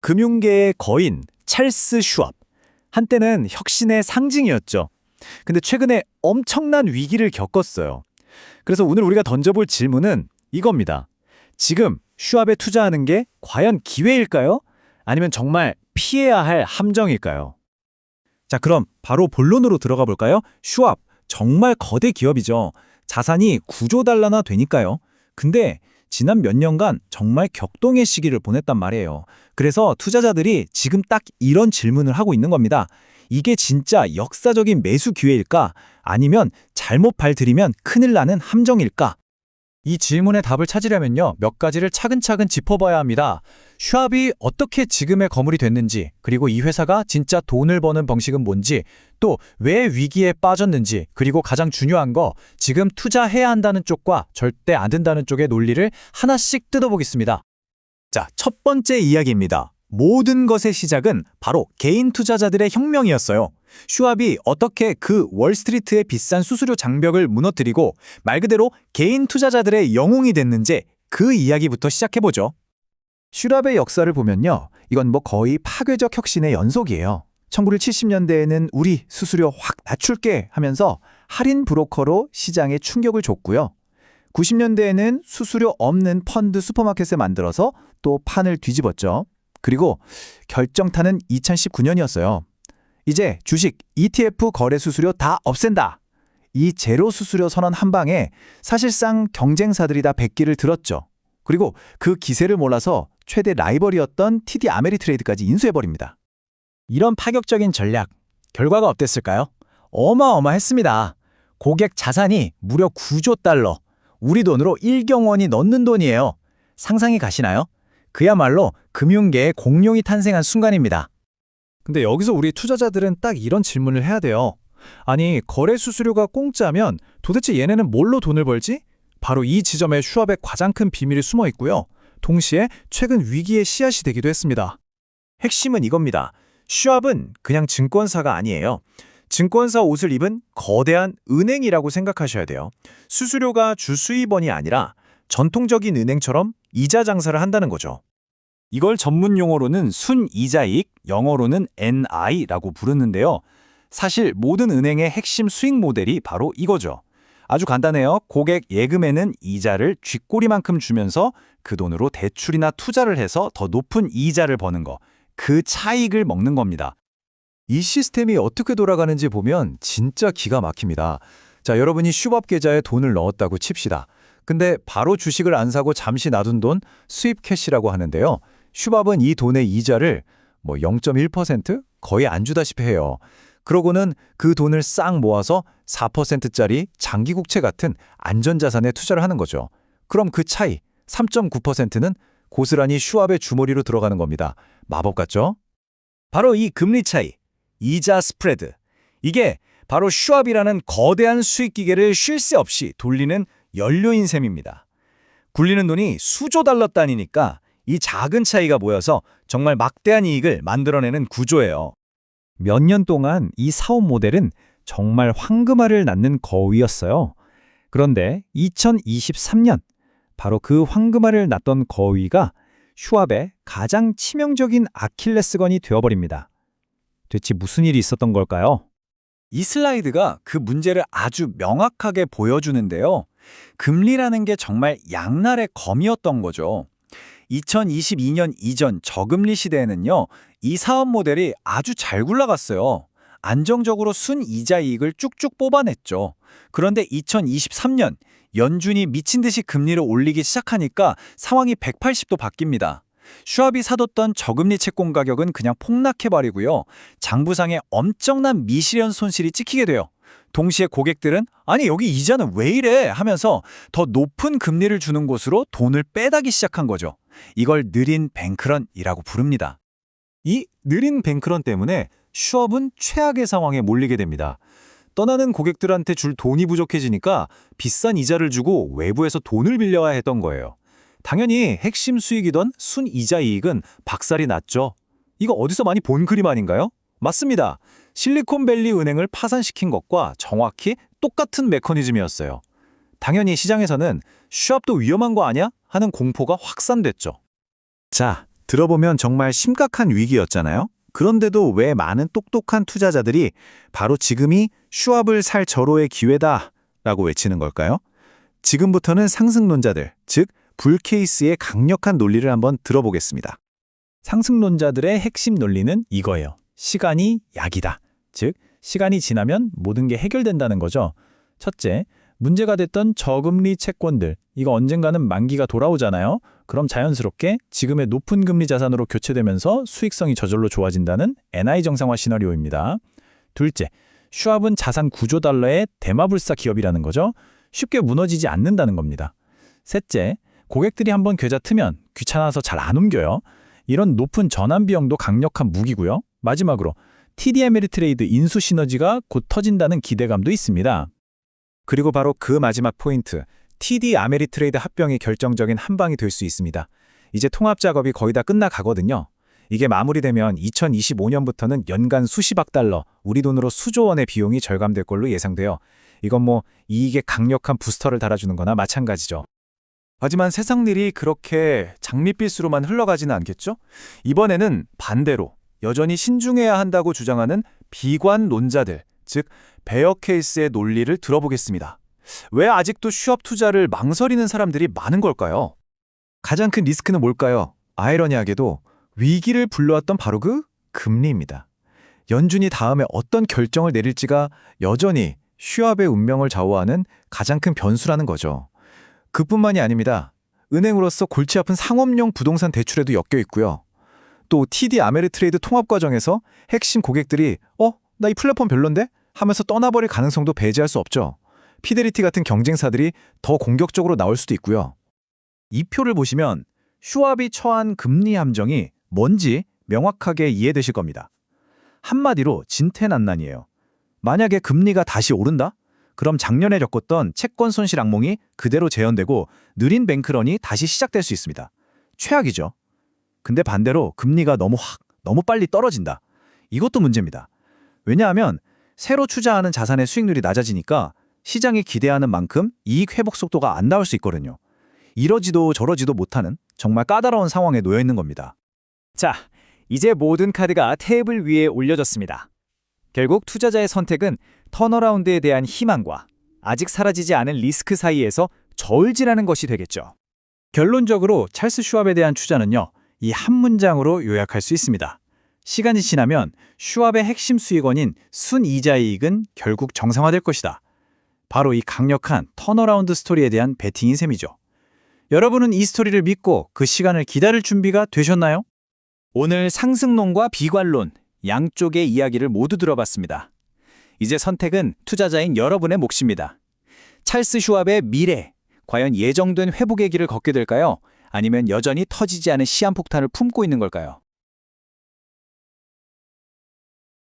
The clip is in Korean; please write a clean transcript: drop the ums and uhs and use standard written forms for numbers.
금융계의 거인 찰스 슈왑. 한때는 혁신의 상징이었죠. 근데 최근에 엄청난 위기를 겪었어요. 그래서 오늘 우리가 던져볼 질문은 이겁니다. 지금 슈왑에 투자하는 게 과연 기회일까요? 아니면 정말 피해야 할 함정일까요? 자, 그럼 바로 본론으로 들어가 볼까요? 슈왑, 정말 거대 기업이죠. 자산이 9조 달러나 되니까요. 근데 지난 몇 년간 정말 격동의 시기를 보냈단 말이에요. 그래서 투자자들이 지금 딱 이런 질문을 하고 있는 겁니다. 이게 진짜 역사적인 매수 기회일까? 아니면 잘못 발들이면 큰일 나는 함정일까? 이 질문의 답을 찾으려면요, 몇 가지를 차근차근 짚어봐야 합니다. 슈왑이 어떻게 지금의 거물이 됐는지, 그리고 이 회사가 진짜 돈을 버는 방식은 뭔지, 또 왜 위기에 빠졌는지, 그리고 가장 중요한 거, 지금 투자해야 한다는 쪽과 절대 안 된다는 쪽의 논리를 하나씩 뜯어보겠습니다. 자, 첫 번째 이야기입니다. 모든 것의 시작은 바로 개인 투자자들의 혁명이었어요. 슈왑이 어떻게 그 월스트리트의 비싼 수수료 장벽을 무너뜨리고 말 그대로 개인 투자자들의 영웅이 됐는지 그 이야기부터 시작해보죠. 슈왑의 역사를 보면요, 이건 거의 파괴적 혁신의 연속이에요. 1970년대에는 우리 수수료 확 낮출게 하면서 할인 브로커로 시장에 충격을 줬고요. 90년대에는 수수료 없는 펀드 슈퍼마켓을 만들어서 또 판을 뒤집었죠. 그리고 결정타는 2019년이었어요. 이제 주식, ETF 거래 수수료 다 없앤다. 이 제로 수수료 선언 한 방에 사실상 경쟁사들이 다 백기를 들었죠. 그리고 그 기세를 몰아서 최대 라이벌이었던 TD 아메리트레이드까지 인수해버립니다. 이런 파격적인 전략, 결과가 어땠을까요? 어마어마했습니다. 고객 자산이 무려 9조 달러, 우리 돈으로 1경 원이 넘는 돈이에요. 상상이 가시나요? 그야말로 금융계의 공룡이 탄생한 순간입니다. 근데 여기서 우리 투자자들은 딱 이런 질문을 해야 돼요. 아니, 거래 수수료가 공짜면 도대체 얘네는 뭘로 돈을 벌지? 바로 이 지점에 슈왑의 가장 큰 비밀이 숨어 있고요. 동시에 최근 위기의 씨앗이 되기도 했습니다. 핵심은 이겁니다. 슈왑은 그냥 증권사가 아니에요. 증권사 옷을 입은 거대한 은행이라고 생각하셔야 돼요. 수수료가 주수입원이 아니라 전통적인 은행처럼 이자 장사를 한다는 거죠. 이걸 전문 용어로는 순이자익, 영어로는 NI라고 부르는데요. 사실 모든 은행의 핵심 수익 모델이 바로 이거죠. 아주 간단해요. 고객 예금에는 이자를 쥐꼬리만큼 주면서 그 돈으로 대출이나 투자를 해서 더 높은 이자를 버는 거. 그 차익을 먹는 겁니다. 이 시스템이 어떻게 돌아가는지 보면 진짜 기가 막힙니다. 자, 여러분이 슈왑 계좌에 돈을 넣었다고 칩시다. 근데 바로 주식을 안 사고 잠시 놔둔 돈, 수입 캐시라고 하는데요. 슈왑은 이 돈의 이자를 0.1% 거의 안 주다시피 해요. 그러고는 그 돈을 싹 모아서 4%짜리 장기국채 같은 안전자산에 투자를 하는 거죠. 그럼 그 차이, 3.9%는 고스란히 슈왑의 주머니로 들어가는 겁니다. 마법 같죠? 바로 이 금리 차이, 이자 스프레드. 이게 바로 슈왑이라는 거대한 수익 기계를 쉴 새 없이 돌리는 연료인 셈입니다. 굴리는 돈이 수조 달러 단위니까 이 작은 차이가 모여서 정말 막대한 이익을 만들어내는 구조예요. 몇 년 동안 이 사업 모델은 정말 황금알을 낳는 거위였어요. 그런데 2023년, 바로 그 황금알을 낳던 거위가 슈왑의 가장 치명적인 아킬레스건이 되어버립니다. 대체 무슨 일이 있었던 걸까요? 이 슬라이드가 그 문제를 아주 명확하게 보여주는데요. 금리라는 게 정말 양날의 검이었던 거죠. 2022년 이전 저금리 시대에는요, 이 사업 모델이 아주 잘 굴러갔어요. 안정적으로 순이자 이익을 쭉쭉 뽑아냈죠. 그런데 2023년 연준이 미친 듯이 금리를 올리기 시작하니까 상황이 180도 바뀝니다. 슈왑이 사뒀던 저금리 채권 가격은 그냥 폭락해버리고요. 장부상에 엄청난 미실현 손실이 찍히게 돼요. 동시에 고객들은 아니 여기 이자는 왜 이래 하면서 더 높은 금리를 주는 곳으로 돈을 빼다기 시작한 거죠. 이걸 느린 뱅크런이라고 부릅니다. 이 느린 뱅크런 때문에 슈왑은 최악의 상황에 몰리게 됩니다. 떠나는 고객들한테 줄 돈이 부족해지니까 비싼 이자를 주고 외부에서 돈을 빌려야 했던 거예요. 당연히 핵심 수익이던 순이자 이익은 박살이 났죠. 이거 어디서 많이 본 그림 아닌가요? 맞습니다. 실리콘밸리 은행을 파산시킨 것과 정확히 똑같은 메커니즘이었어요. 당연히 시장에서는 슈왑도 위험한 거 아니야? 하는 공포가 확산됐죠. 자, 들어보면 정말 심각한 위기였잖아요. 그런데도 왜 많은 똑똑한 투자자들이 바로 지금이 슈왑을 살 절호의 기회다라고 외치는 걸까요? 지금부터는 상승론자들, 즉 불케이스의 강력한 논리를 한번 들어보겠습니다. 상승론자들의 핵심 논리는 이거예요. 시간이 약이다. 즉, 시간이 지나면 모든 게 해결된다는 거죠. 첫째, 문제가 됐던 저금리 채권들, 이거 언젠가는 만기가 돌아오잖아요. 그럼 자연스럽게 지금의 높은 금리 자산으로 교체되면서 수익성이 저절로 좋아진다는 NI 정상화 시나리오입니다. 둘째, 슈왑은 자산 구조 달러의 대마불사 기업이라는 거죠. 쉽게 무너지지 않는다는 겁니다. 셋째, 고객들이 한번 계좌 트면 귀찮아서 잘 안 옮겨요. 이런 높은 전환 비용도 강력한 무기고요. 마지막으로 TD 아메리트레이드 인수 시너지가 곧 터진다는 기대감도 있습니다. 그리고 바로 그 마지막 포인트, TD 아메리트레이드 합병이 결정적인 한 방이 될 수 있습니다. 이제 통합 작업이 거의 다 끝나가거든요. 이게 마무리되면 2025년부터는 연간 수십억 달러, 우리 돈으로 수조 원의 비용이 절감될 걸로 예상돼요. 이건 뭐 이익에 강력한 부스터를 달아주는 거나 마찬가지죠. 하지만 세상 일이 그렇게 장밋빛으로만 흘러가지는 않겠죠? 이번에는 반대로 여전히 신중해야 한다고 주장하는 비관론자들, 즉 베어 케이스의 논리를 들어보겠습니다. 왜 아직도 슈왑 투자를 망설이는 사람들이 많은 걸까요? 가장 큰 리스크는 뭘까요? 아이러니하게도 위기를 불러왔던 바로 그 금리입니다. 연준이 다음에 어떤 결정을 내릴지가 여전히 슈왑의 운명을 좌우하는 가장 큰 변수라는 거죠. 그뿐만이 아닙니다. 은행으로서 골치 아픈 상업용 부동산 대출에도 엮여 있고요. 또 TD 아메리트레이드 통합 과정에서 핵심 고객들이 나 이 플랫폼 별론데? 하면서 떠나버릴 가능성도 배제할 수 없죠. 피델리티 같은 경쟁사들이 더 공격적으로 나올 수도 있고요. 이 표를 보시면 슈왑이 처한 금리 함정이 뭔지 명확하게 이해되실 겁니다. 한마디로 진퇴난난이에요. 만약에 금리가 다시 오른다? 그럼 작년에 겪었던 채권 손실 악몽이 그대로 재현되고 느린 뱅크런이 다시 시작될 수 있습니다. 최악이죠. 근데 반대로 금리가 너무 빨리 떨어진다. 이것도 문제입니다. 왜냐하면 새로 투자하는 자산의 수익률이 낮아지니까 시장이 기대하는 만큼 이익 회복 속도가 안 나올 수 있거든요. 이러지도 저러지도 못하는 정말 까다로운 상황에 놓여 있는 겁니다. 자, 이제 모든 카드가 테이블 위에 올려졌습니다. 결국 투자자의 선택은 턴어라운드에 대한 희망과 아직 사라지지 않은 리스크 사이에서 저울질하는 것이 되겠죠. 결론적으로 찰스 슈왑에 대한 투자는요, 이 한 문장으로 요약할 수 있습니다. 시간이 지나면 슈왑의 핵심 수익원인 순이자 이익은 결국 정상화될 것이다. 바로 이 강력한 턴어라운드 스토리에 대한 베팅인 셈이죠. 여러분은 이 스토리를 믿고 그 시간을 기다릴 준비가 되셨나요? 오늘 상승론과 비관론, 양쪽의 이야기를 모두 들어봤습니다. 이제 선택은 투자자인 여러분의 몫입니다. 찰스 슈왑의 미래, 과연 예정된 회복의 길을 걷게 될까요? 아니면 여전히 터지지 않은 시한폭탄을 품고 있는 걸까요?